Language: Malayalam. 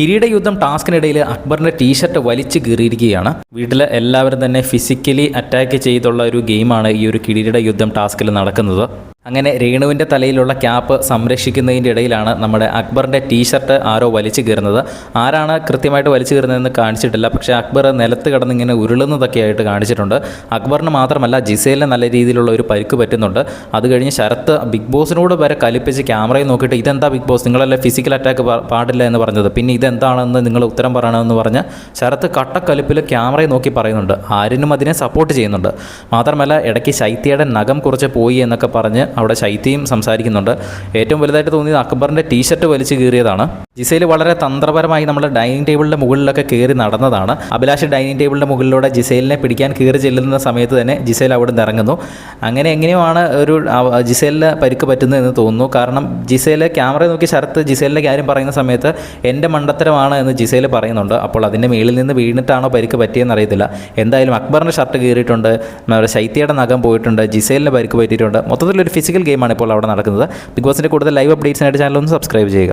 കിരീട യുദ്ധം ടാസ്കിനിടയിൽ അക്ബറിൻ്റെ ടീഷർട്ട് വലിച്ചു കീറിയിരിക്കുകയാണ്. വീട്ടിൽ എല്ലാവരും തന്നെ ഫിസിക്കലി അറ്റാക്ക് ചെയ്തുള്ള ഒരു ഗെയിമാണ് ഈ ഒരു കിരീട യുദ്ധം ടാസ്കിൽ നടക്കുന്നത്. അങ്ങനെ രേണുവിൻ്റെ തലയിലുള്ള ക്യാപ്പ് സംരക്ഷിക്കുന്നതിൻ്റെ ഇടയിലാണ് നമ്മുടെ അക്ബറിൻ്റെ ടീഷർട്ട് ആരോ വലിച്ചു കീറുന്നത്. ആരാണ് കൃത്യമായിട്ട് വലിച്ചു കീറുന്നതെന്ന് കാണിച്ചിട്ടില്ല. പക്ഷേ അക്ബർ നിലത്ത് കിടന്നിങ്ങനെ ഉരുളുന്നതൊക്കെ ആയിട്ട് കാണിച്ചിട്ടുണ്ട്. അക്ബറിന് മാത്രമല്ല ജിസേലിന് നല്ല രീതിയിലുള്ള ഒരു പരിക്ക് പറ്റുന്നുണ്ട്. അത് കഴിഞ്ഞ് ശരത്ത് ബിഗ് ബോസിനോട് വരെ കലിപ്പിച്ച് ക്യാമറയിൽ നോക്കിയിട്ട് ഇതെന്താ ബിഗ് ബോസ്, നിങ്ങളല്ലേ ഫിസിക്കൽ അറ്റാക്ക് പാടില്ല എന്ന് പറഞ്ഞത്, പിന്നെ ഇതെന്താണെന്ന് നിങ്ങൾ ഉത്തരം പറയണമെന്ന് പറഞ്ഞ് ശരത്ത് കട്ടക്കലിപ്പിൽ ക്യാമറയിൽ നോക്കി പറയുന്നുണ്ട്. ആരിനും അതിനെ സപ്പോർട്ട് ചെയ്യുന്നുണ്ട്. മാത്രമല്ല ഇടയ്ക്ക് ശൈത്യയുടെ നഖം കുറച്ച് പോയി എന്നൊക്കെ പറഞ്ഞ് അവിടെ ശൈത്യയും സംസാരിക്കുന്നുണ്ട്. ഏറ്റവും വലുതായിട്ട് തോന്നിയത് അക്ബറിൻ്റെ ടീഷർട്ട് വലിച്ചു കീറിയതാണ്. ജിസേൽ വളരെ തന്ത്രപരമായി നമ്മുടെ ഡൈനിങ് ടേബിളിൻ്റെ മുകളിലൊക്കെ കയറി നടന്നതാണ്. അഭിലാഷ് ഡൈനിങ് ടേബിളിൻ്റെ മുകളിലൂടെ ജിസേലിനെ പിടിക്കാൻ കയറി ചെല്ലുന്ന സമയത്ത് തന്നെ ജിസേൽ അവിടെ നിന്ന് ഇറങ്ങുന്നു. അങ്ങനെ എങ്ങനെയാണ് ഒരു ജിസേലിന് പരിക്ക് പറ്റുന്നത് എന്ന് തോന്നുന്നു. കാരണം ജിസേൽ ക്യാമറ നോക്കി ശരത്ത് ജിസേലിൻ്റെ കാര്യം പറയുന്ന സമയത്ത് എൻ്റെ മണ്ടത്തരമാണ് എന്ന് ജിസേൽ പറയുന്നുണ്ട്. അപ്പോൾ അതിൻ്റെ മേളിൽ നിന്ന് വീണിട്ടാണോ പരിക്ക് പറ്റിയെന്ന് അറിയത്തില്ല. എന്തായാലും അക്ബറിൻ്റെ ഷർട്ട് കീറിയിട്ടുണ്ട്, ശൈത്യയുടെ നഖം പോയിട്ടുണ്ട്, ജിസേലിന് പരിക്ക് പറ്റിയിട്ടുണ്ട്. മൊത്തത്തിലൊരു ഫിസിക്കൽ ഗെയിമാണ് ഇപ്പോൾ അവിടെ നടക്കുന്നത്. ബിഗ് ബോസിൻ്റെ കൂടുതൽ ലൈവ് അപ്ഡേറ്റ്സിനായിട്ട് ചാനൽ ഒന്ന് സബ്സ്ക്രൈബ് ചെയ്യുക.